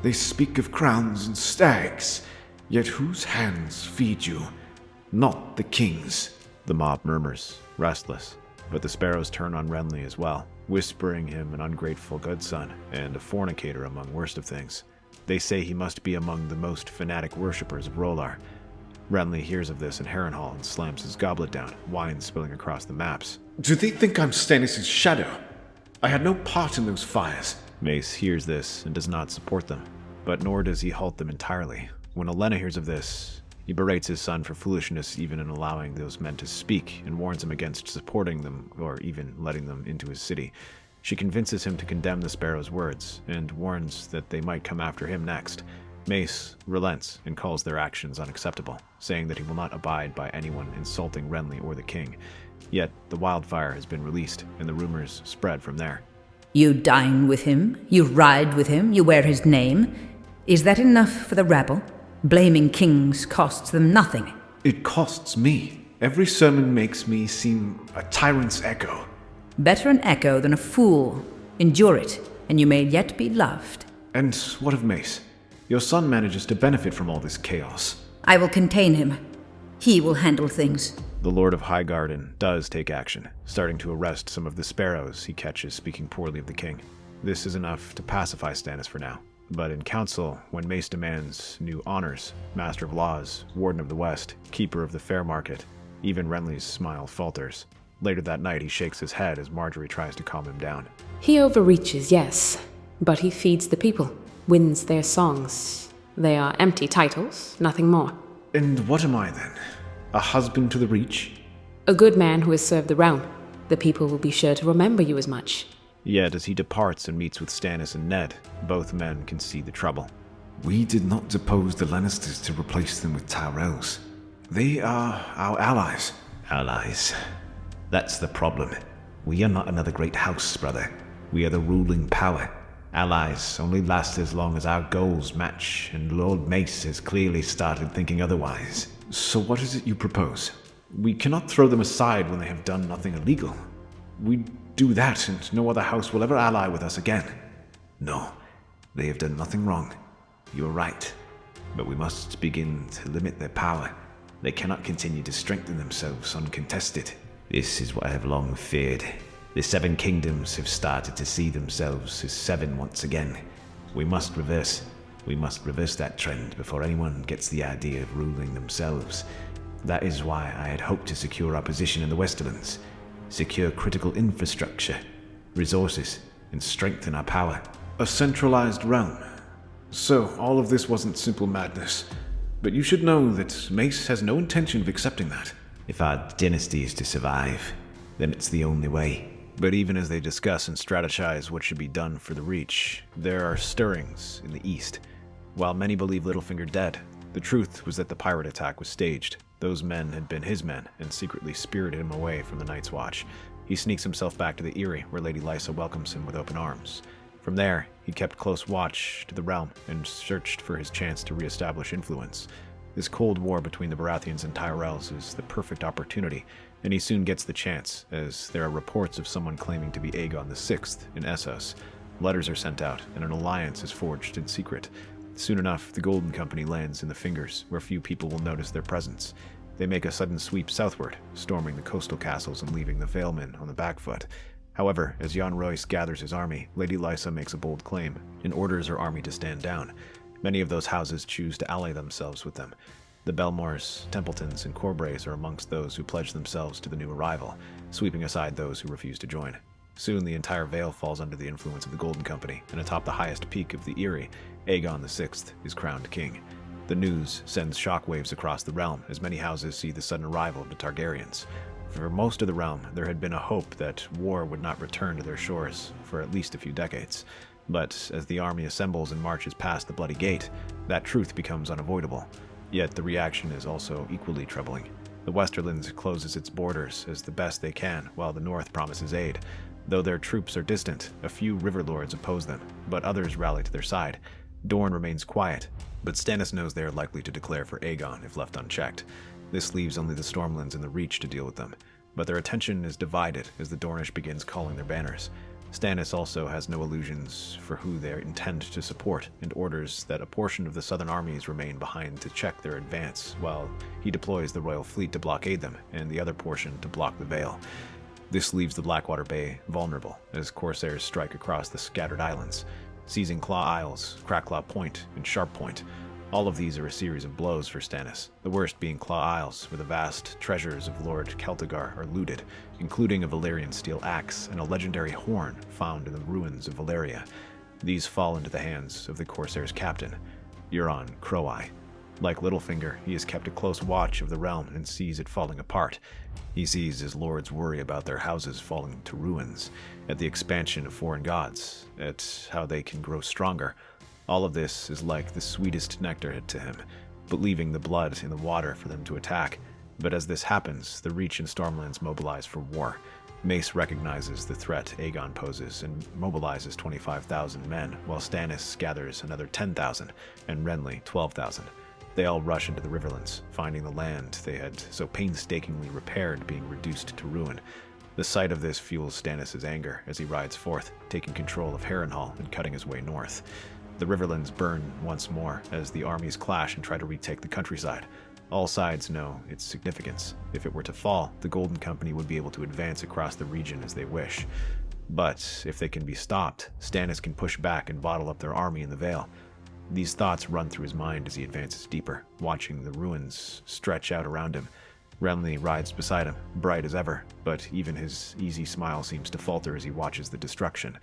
They speak of crowns and stags. Yet whose hands feed you? Not the king's. The mob murmurs, restless, but the sparrows turn on Renly as well, whispering him an ungrateful godson and a fornicator among worst of things. They say he must be among the most fanatic worshippers of R'hllor. Renly hears of this in Harrenhal and slams his goblet down, wine spilling across the maps. Do they think I'm Stannis' shadow? I had no part in those fires. Mace hears this and does not support them, but nor does he halt them entirely. When Olenna hears of this, he berates his son for foolishness even in allowing those men to speak, and warns him against supporting them or even letting them into his city. She convinces him to condemn the sparrows' words, and warns that they might come after him next. Mace relents and calls their actions unacceptable, saying that he will not abide by anyone insulting Renly or the king. Yet the wildfire has been released, and the rumors spread from there. You dine with him, you ride with him, you wear his name. Is that enough for the rabble? Blaming kings costs them nothing. It costs me. Every sermon makes me seem a tyrant's echo. Better an echo than a fool. Endure it, and you may yet be loved. And what of Mace? Your son manages to benefit from all this chaos. I will contain him. He will handle things. The Lord of Highgarden does take action, starting to arrest some of the sparrows he catches speaking poorly of the king. This is enough to pacify Stannis for now. But in council, when Mace demands new honors, Master of Laws, Warden of the West, Keeper of the Fair Market, even Renly's smile falters. Later that night, he shakes his head as Marjorie tries to calm him down. He overreaches, yes, but he feeds the people, wins their songs. They are empty titles, nothing more. And what am I then? A husband to the Reach? A good man who has served the realm. The people will be sure to remember you as much. Yet, as he departs and meets with Stannis and Ned, both men can see the trouble. We did not depose the Lannisters to replace them with Tyrells. They are our allies. Allies. That's the problem. We are not another great house, brother. We are the ruling power. Allies only last as long as our goals match, and Lord Mace has clearly started thinking otherwise. So what is it you propose? We cannot throw them aside when they have done nothing illegal. We do that, and no other house will ever ally with us again. No, they have done nothing wrong. You are right. But we must begin to limit their power. They cannot continue to strengthen themselves uncontested. This is what I have long feared. The Seven Kingdoms have started to see themselves as seven once again. We must reverse that trend before anyone gets the idea of ruling themselves. That is why I had hoped to secure our position in the Westerlands. Secure critical infrastructure, resources, and strengthen our power. A centralized realm. So all of this wasn't simple madness. But you should know that Mace has no intention of accepting that. If our dynasty is to survive, then it's the only way. But even as they discuss and strategize what should be done for the Reach, there are stirrings in the east. While many believe Littlefinger dead, the truth was that the pirate attack was staged. Those men had been his men and secretly spirited him away from the Night's Watch. He sneaks himself back to the Eyrie, where Lady Lysa welcomes him with open arms. From there, he kept close watch to the realm and searched for his chance to reestablish influence. This cold war between the Baratheons and Tyrells is the perfect opportunity, and he soon gets the chance, as there are reports of someone claiming to be Aegon VI in Essos. Letters are sent out, and an alliance is forged in secret. Soon enough, the Golden Company lands in the Fingers, where few people will notice their presence. They make a sudden sweep southward, storming the coastal castles and leaving the Valemen on the back foot. However, as Jan Royce gathers his army, Lady Lysa makes a bold claim and orders her army to stand down. Many of those houses choose to ally themselves with them. The Belmores, Templetons, and Corbrays are amongst those who pledge themselves to the new arrival, sweeping aside those who refuse to join. Soon the entire Vale falls under the influence of the Golden Company, and atop the highest peak of the Eyrie, Aegon VI is crowned king. The news sends shockwaves across the realm as many houses see the sudden arrival of the Targaryens. For most of the realm, there had been a hope that war would not return to their shores for at least a few decades. But as the army assembles and marches past the Bloody Gate, that truth becomes unavoidable. Yet the reaction is also equally troubling. The Westerlands closes its borders as the best they can, while the North promises aid. Though their troops are distant, a few river lords oppose them, but others rally to their side. Dorne remains quiet, but Stannis knows they are likely to declare for Aegon if left unchecked. This leaves only the Stormlands and the Reach to deal with them, but their attention is divided as the Dornish begins calling their banners. Stannis also has no illusions for who they intend to support, and orders that a portion of the southern armies remain behind to check their advance, while he deploys the royal fleet to blockade them, and the other portion to block the Vale. This leaves the Blackwater Bay vulnerable, as corsairs strike across the scattered islands, seizing Claw Isles, Cracklaw Point, and Sharp Point. All of these are a series of blows for Stannis, the worst being Claw Isles, where the vast treasures of Lord Celtigar are looted, including a Valyrian steel axe and a legendary horn found in the ruins of Valyria. These fall into the hands of the Corsair's captain, Euron Crow-Eye. Like Littlefinger, he has kept a close watch of the realm and sees it falling apart. He sees his lords worry about their houses falling to ruins, at the expansion of foreign gods, at how they can grow stronger. All of this is like the sweetest nectar to him, but leaving the blood in the water for them to attack. But as this happens, the Reach and Stormlands mobilize for war. Mace recognizes the threat Aegon poses and mobilizes 25,000 men, while Stannis gathers another 10,000, and Renly 12,000. They all rush into the Riverlands, finding the land they had so painstakingly repaired being reduced to ruin. The sight of this fuels Stannis' anger as he rides forth, taking control of Harrenhal and cutting his way north. The Riverlands burn once more as the armies clash and try to retake the countryside. All sides know its significance. If it were to fall, the Golden Company would be able to advance across the region as they wish. But if they can be stopped, Stannis can push back and bottle up their army in the Vale. These thoughts run through his mind as he advances deeper, watching the ruins stretch out around him. Renly rides beside him, bright as ever, but even his easy smile seems to falter as he watches the destruction.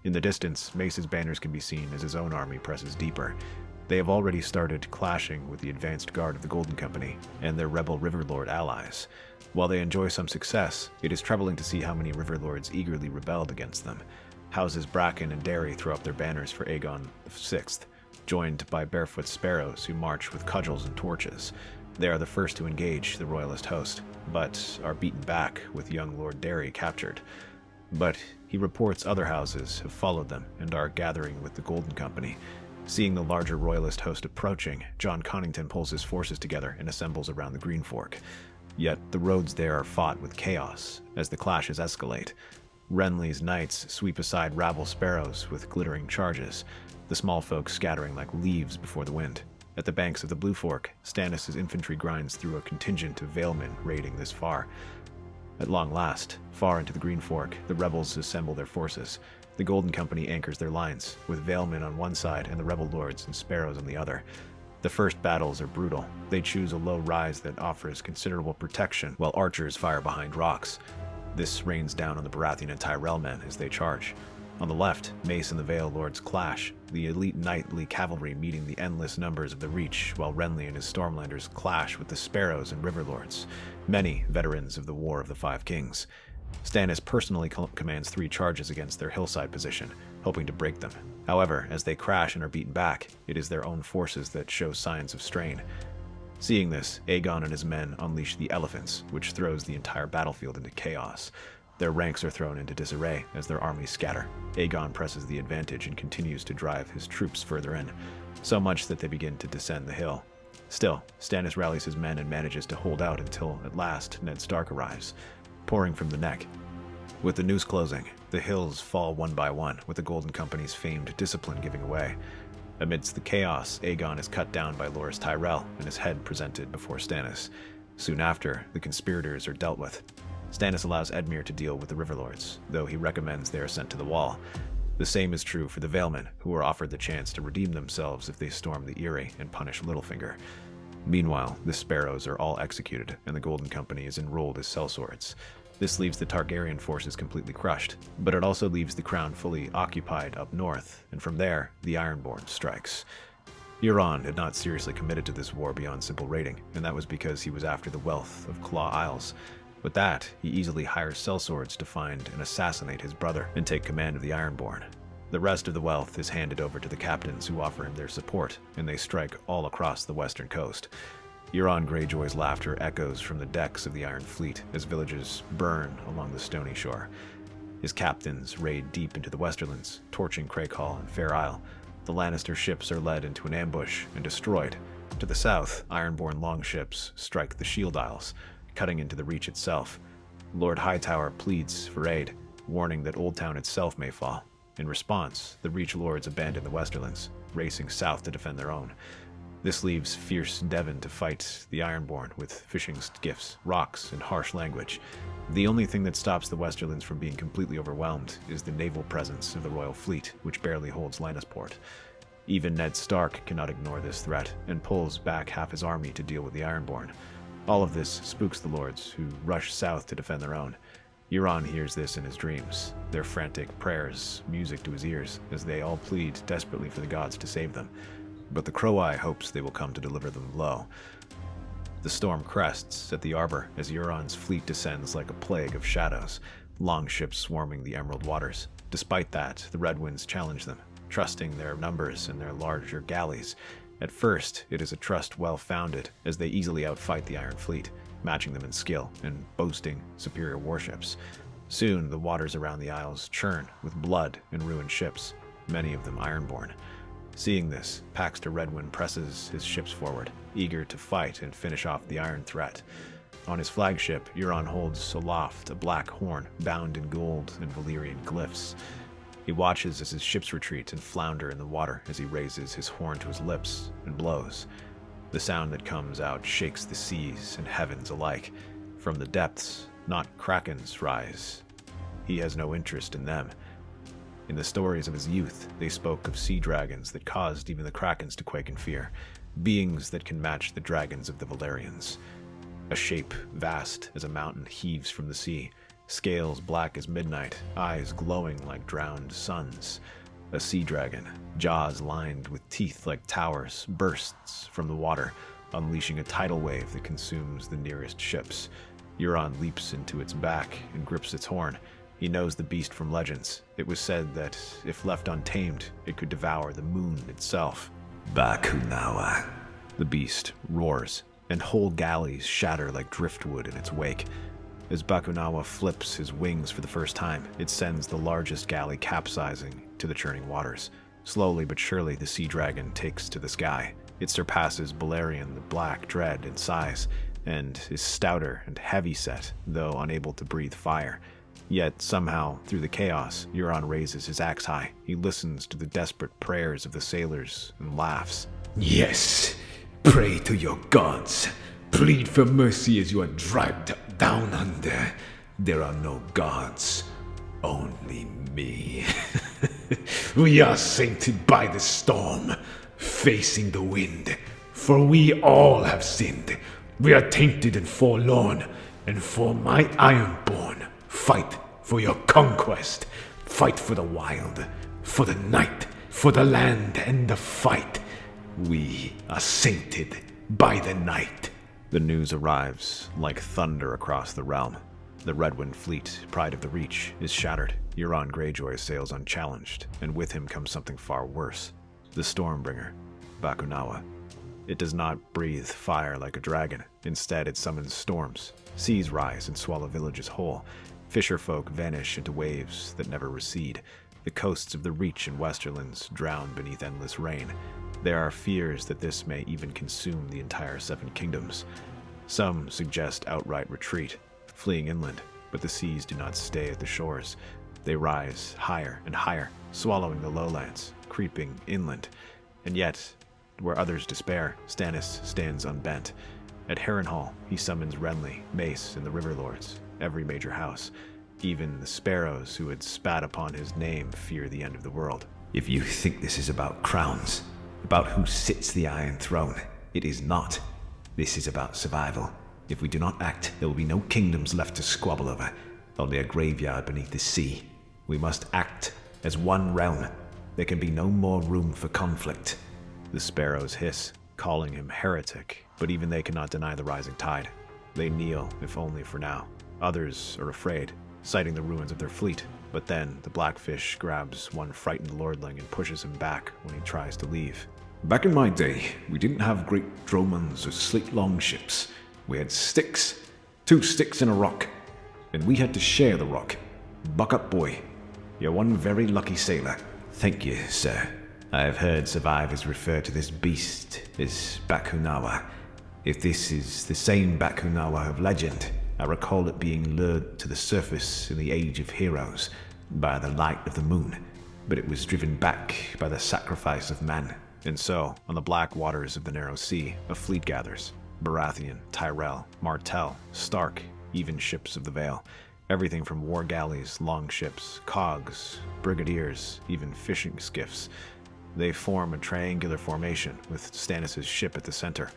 In the distance, Mace's banners can be seen as his own army presses deeper. They have already started clashing with the advanced guard of the Golden Company and their rebel Riverlord allies. While they enjoy some success, it is troubling to see how many Riverlords eagerly rebelled against them. Houses Bracken and Derry throw up their banners for Aegon VI, joined by barefoot sparrows who march with cudgels and torches. They are the first to engage the royalist host, but are beaten back with young Lord Derry captured. But he reports other houses have followed them and are gathering with the Golden Company. Seeing the larger royalist host approaching, Jon Connington pulls his forces together and assembles around the Green Fork. Yet the roads there are fought with chaos as the clashes escalate. Renly's knights sweep aside rabble sparrows with glittering charges, the small folk scattering like leaves before the wind. At the banks of the Blue Fork, Stannis' infantry grinds through a contingent of Valemen raiding this far. At long last, far into the Green Fork, the rebels assemble their forces. The Golden Company anchors their lines, with Valemen on one side and the rebel lords and sparrows on the other. The first battles are brutal. They choose a low rise that offers considerable protection, while archers fire behind rocks. This rains down on the Baratheon and Tyrell men as they charge. On the left, Mace and the Vale Lords clash, the elite knightly cavalry meeting the endless numbers of the Reach, while Renly and his Stormlanders clash with the Sparrows and Riverlords, many veterans of the War of the Five Kings. Stannis personally commands 3 charges against their hillside position, hoping to break them. However, as they crash and are beaten back, it is their own forces that show signs of strain. Seeing this, Aegon and his men unleash the Elephants, which throws the entire battlefield into chaos. Their ranks are thrown into disarray as their armies scatter. Aegon presses the advantage and continues to drive his troops further in, so much that they begin to descend the hill. Still, Stannis rallies his men and manages to hold out until, at last, Ned Stark arrives, pouring from the neck. With the noose closing, the hills fall one by one, with the Golden Company's famed discipline giving way. Amidst the chaos, Aegon is cut down by Loras Tyrell and his head presented before Stannis. Soon after, the conspirators are dealt with. Stannis allows Edmure to deal with the Riverlords, though he recommends they are sent to the Wall. The same is true for the Valemen, who are offered the chance to redeem themselves if they storm the Eyrie and punish Littlefinger. Meanwhile, the Sparrows are all executed, and the Golden Company is enrolled as sellswords. This leaves the Targaryen forces completely crushed, but it also leaves the crown fully occupied up north, and from there, the Ironborn strikes. Euron had not seriously committed to this war beyond simple raiding, and that was because he was after the wealth of Claw Isles. With that, he easily hires sellswords to find and assassinate his brother and take command of the Ironborn. The rest of the wealth is handed over to the captains who offer him their support, and they strike all across the western coast. Euron Greyjoy's laughter echoes from the decks of the Iron Fleet as villages burn along the stony shore. His captains raid deep into the Westerlands, torching Craighall and Fair Isle. The Lannister ships are led into an ambush and destroyed. To the south, Ironborn longships strike the Shield Isles, cutting into the Reach itself. Lord Hightower pleads for aid, warning that Old Town itself may fall. In response, the Reach Lords abandon the Westerlands, racing south to defend their own. This leaves fierce Devon to fight the Ironborn with fishing skiffs, rocks, and harsh language. The only thing that stops the Westerlands from being completely overwhelmed is the naval presence of the Royal Fleet, which barely holds Lannisport. Even Ned Stark cannot ignore this threat, and pulls back half his army to deal with the Ironborn. All of this spooks the lords, who rush south to defend their own. Euron hears this in his dreams, their frantic prayers music to his ears, as they all plead desperately for the gods to save them. But the Crow-Eye hopes they will come to deliver them the blow. The storm crests at the Arbor as Euron's fleet descends like a plague of shadows, longships swarming the emerald waters. Despite that, the Red Winds challenge them, trusting their numbers and their larger galleys. At first, it is a trust well-founded, as they easily outfight the Iron Fleet, matching them in skill and boasting superior warships. Soon, the waters around the Isles churn with blood and ruined ships, many of them Ironborn. Seeing this, Paxter Redwyne presses his ships forward, eager to fight and finish off the Iron threat. On his flagship, Euron holds aloft a black horn bound in gold and Valyrian glyphs. He watches as his ships retreat and flounder in the water as he raises his horn to his lips and blows. The sound that comes out shakes the seas and heavens alike. From the depths, not krakens rise, he has no interest in them. In the stories of his youth, they spoke of sea dragons that caused even the Krakens to quake in fear, beings that can match the dragons of the Valerians. A shape vast as a mountain heaves from the sea, scales black as midnight, eyes glowing like drowned suns. A sea dragon, jaws lined with teeth like towers, bursts from the water, unleashing a tidal wave that consumes the nearest ships. Euron leaps into its back and grips its horn. He knows the beast from legends. It was said that, if left untamed, it could devour the moon itself. Bakunawa. The beast roars, and whole galleys shatter like driftwood in its wake. As Bakunawa flips his wings for the first time, it sends the largest galley capsizing to the churning waters. Slowly but surely, the sea dragon takes to the sky. It surpasses Balerion the Black Dread in size, and is stouter and heavy-set, though unable to breathe fire. Yet, somehow, through the chaos, Euron raises his axe high. He listens to the desperate prayers of the sailors and laughs. Yes, pray to your gods. Plead for mercy as you are dragged down under. There are no gods, only me. We are sainted by the storm, facing the wind, for we all have sinned. We are tainted and forlorn, and for my Ironborn, fight for your conquest. Fight for the wild, for the night, for the land and the fight. We are sainted by the night. The news arrives like thunder across the realm. The Redwind fleet, pride of the Reach, is shattered. Euron Greyjoy sails unchallenged, and with him comes something far worse. The Stormbringer, Bakunawa. It does not breathe fire like a dragon. Instead, it summons storms. Seas rise and swallow villages whole. Fisherfolk vanish into waves that never recede. The coasts of the Reach and Westerlands drown beneath endless rain. There are fears that this may even consume the entire Seven Kingdoms. Some suggest outright retreat, fleeing inland, but the seas do not stay at the shores. They rise higher and higher, swallowing the lowlands, creeping inland. And yet, where others despair, Stannis stands unbent. At Harrenhal, he summons Renly, Mace, and the Riverlords, every major house. Even the sparrows who had spat upon his name fear the end of the world. If you think this is about crowns, about who sits the Iron Throne, it is not. This is about survival. If we do not act, there will be no kingdoms left to squabble over, only a graveyard beneath the sea. We must act as one realm. There can be no more room for conflict. The sparrows hiss, calling him heretic, but even they cannot deny the rising tide. They kneel, if only for now. Others are afraid, citing the ruins of their fleet, but then the Blackfish grabs one frightened lordling and pushes him back when he tries to leave. Back in my day, we didn't have great dromons or sleek longships. We had sticks, 2 sticks and a rock, and we had to share the rock. Buck up, boy. You're one very lucky sailor. Thank you, sir. I have heard survivors refer to this beast as Bakunawa. If this is the same Bakunawa of legend, I recall it being lured to the surface in the Age of Heroes by the light of the moon, but it was driven back by the sacrifice of man. And so, on the black waters of the Narrow Sea, a fleet gathers. Baratheon, Tyrell, Martell, Stark, even ships of the Vale. Everything from war galleys, longships, cogs, brigadiers, even fishing skiffs. They form a triangular formation, with Stannis' ship at the center.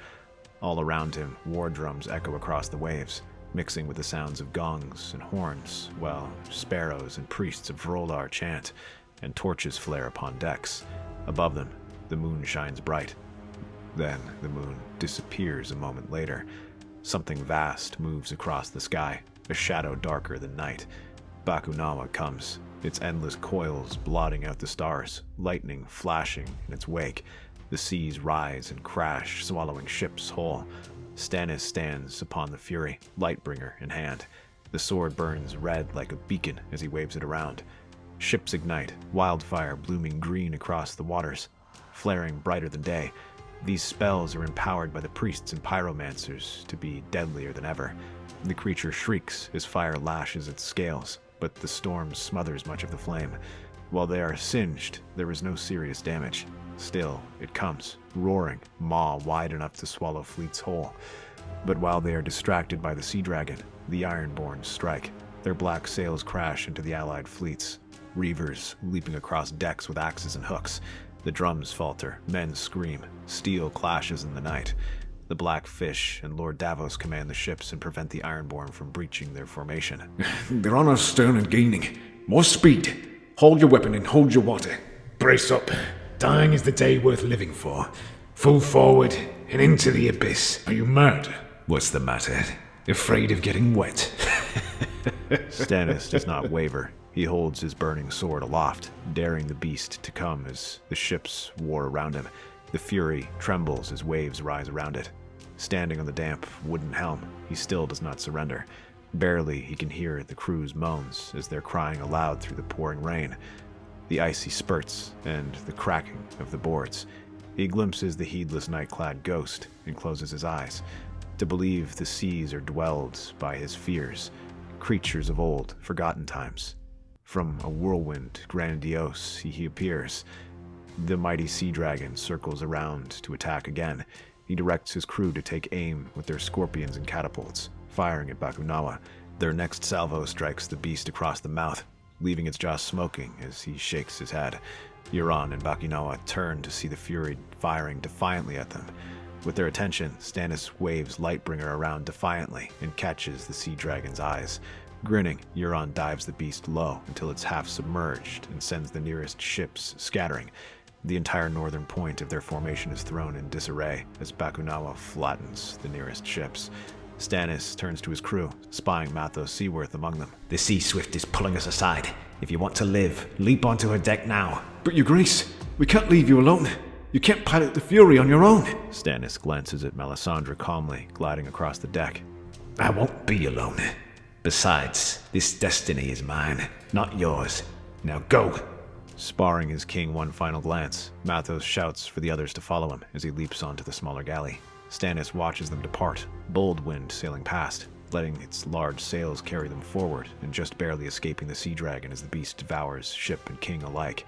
All around him, war drums echo across the waves, mixing with the sounds of gongs and horns, while sparrows and priests of Vrolar chant, and torches flare upon decks. Above them, the moon shines bright. Then the moon disappears a moment later. Something vast moves across the sky, a shadow darker than night. Bakunawa comes, its endless coils blotting out the stars, lightning flashing in its wake. The seas rise and crash, swallowing ships whole. Stannis stands upon the fury, Lightbringer in hand. The sword burns red like a beacon as he waves it around. Ships ignite, wildfire blooming green across the waters, flaring brighter than day. These spells are empowered by the priests and pyromancers to be deadlier than ever. The creature shrieks as fire lashes its scales, but the storm smothers much of the flame. While they are singed, there is no serious damage. Still, it comes, roaring, maw wide enough to swallow fleets whole. But while they are distracted by the sea dragon, the Ironborn strike. Their black sails crash into the allied fleets. Reavers leaping across decks with axes and hooks. The drums falter, men scream, steel clashes in the night. The Black Fish and Lord Davos command the ships and prevent the Ironborn from breaching their formation. They're on our stern and gaining. More speed. Hold your weapon and hold your water. Brace up. Dying is the day worth living for. Full forward and into the abyss. Are you mad? What's the matter? Afraid of getting wet? Stannis does not waver. He holds his burning sword aloft, daring the beast to come as the ships war around him. The fury trembles as waves rise around it. Standing on the damp wooden helm, he still does not surrender. Barely he can hear the crew's moans as they're crying aloud through the pouring rain. The icy spurts and the cracking of the boards. He glimpses the heedless night-clad ghost and closes his eyes. To believe the seas are dwelled by his fears, creatures of old, forgotten times. From a whirlwind grandiose he appears. The mighty sea dragon circles around to attack again. He directs his crew to take aim with their scorpions and catapults, firing at Bakunawa. Their next salvo strikes the beast across the mouth, leaving its jaw smoking as he shakes his head. Euron and Bakunawa turn to see the fury firing defiantly at them. With their attention, Stannis waves Lightbringer around defiantly and catches the sea dragon's eyes. Grinning, Euron dives the beast low until it's half submerged and sends the nearest ships scattering. The entire northern point of their formation is thrown in disarray as Bakunawa flattens the nearest ships. Stannis turns to his crew, spying Mathos Seaworth among them. The Sea Swift is pulling us aside. If you want to live, leap onto her deck now. But your grace, we can't leave you alone. You can't pilot the Fury on your own. Stannis glances at Melisandre calmly, gliding across the deck. I won't be alone. Besides, this destiny is mine, not yours. Now go! Sparring his king one final glance, Mathos shouts for the others to follow him as he leaps onto the smaller galley. Stannis watches them depart, bold wind sailing past, letting its large sails carry them forward and just barely escaping the sea dragon as the beast devours ship and king alike.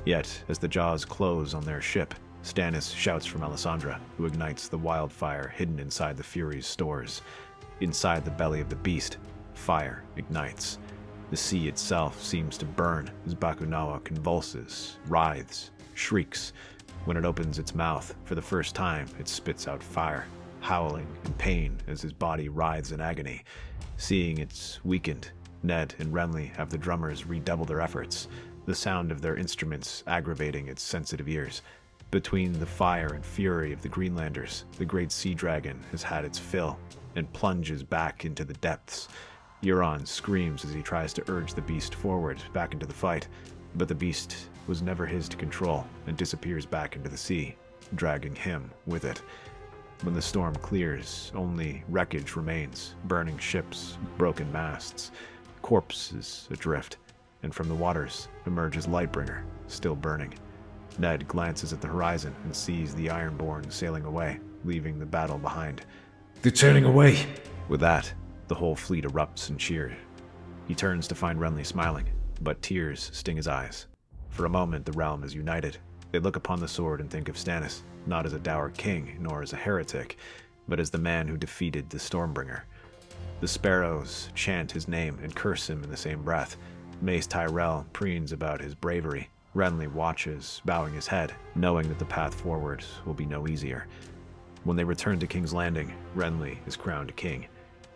Yet, as the jaws close on their ship, Stannis shouts for Melisandre, who ignites the wildfire hidden inside the Fury's stores. Inside the belly of the beast, fire ignites. The sea itself seems to burn as Bakunawa convulses, writhes, shrieks. When it opens its mouth, for the first time, it spits out fire, howling in pain as his body writhes in agony. Seeing it's weakened, Ned and Renly have the drummers redouble their efforts, the sound of their instruments aggravating its sensitive ears. Between the fire and fury of the Greenlanders, the great sea dragon has had its fill and plunges back into the depths. Euron screams as he tries to urge the beast forward, back into the fight, but the beast was never his to control and disappears back into the sea, dragging him with it. When the storm clears, only wreckage remains, burning ships, broken masts, corpses adrift, and from the waters emerges Lightbringer, still burning. Ned glances at the horizon and sees the Ironborn sailing away, leaving the battle behind. They're turning away. With that, the whole fleet erupts and cheers. He turns to find Renly smiling, but tears sting his eyes. For a moment, the realm is united. They look upon the sword and think of Stannis, not as a dour king, nor as a heretic, but as the man who defeated the Stormbringer. The sparrows chant his name and curse him in the same breath. Mace Tyrell preens about his bravery. Renly watches, bowing his head, knowing that the path forward will be no easier. When they return to King's Landing, Renly is crowned king.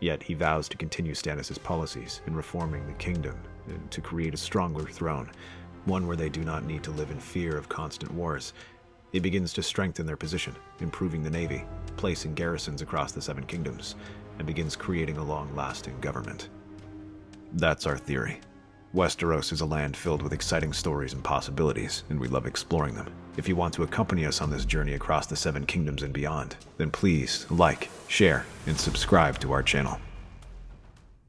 Yet he vows to continue Stannis' policies in reforming the kingdom and to create a stronger throne, one where they do not need to live in fear of constant wars. He begins to strengthen their position, improving the navy, placing garrisons across the Seven Kingdoms, and begins creating a long-lasting government. That's our theory. Westeros is a land filled with exciting stories and possibilities, and we love exploring them. If you want to accompany us on this journey across the Seven Kingdoms and beyond, then please like, share, and subscribe to our channel.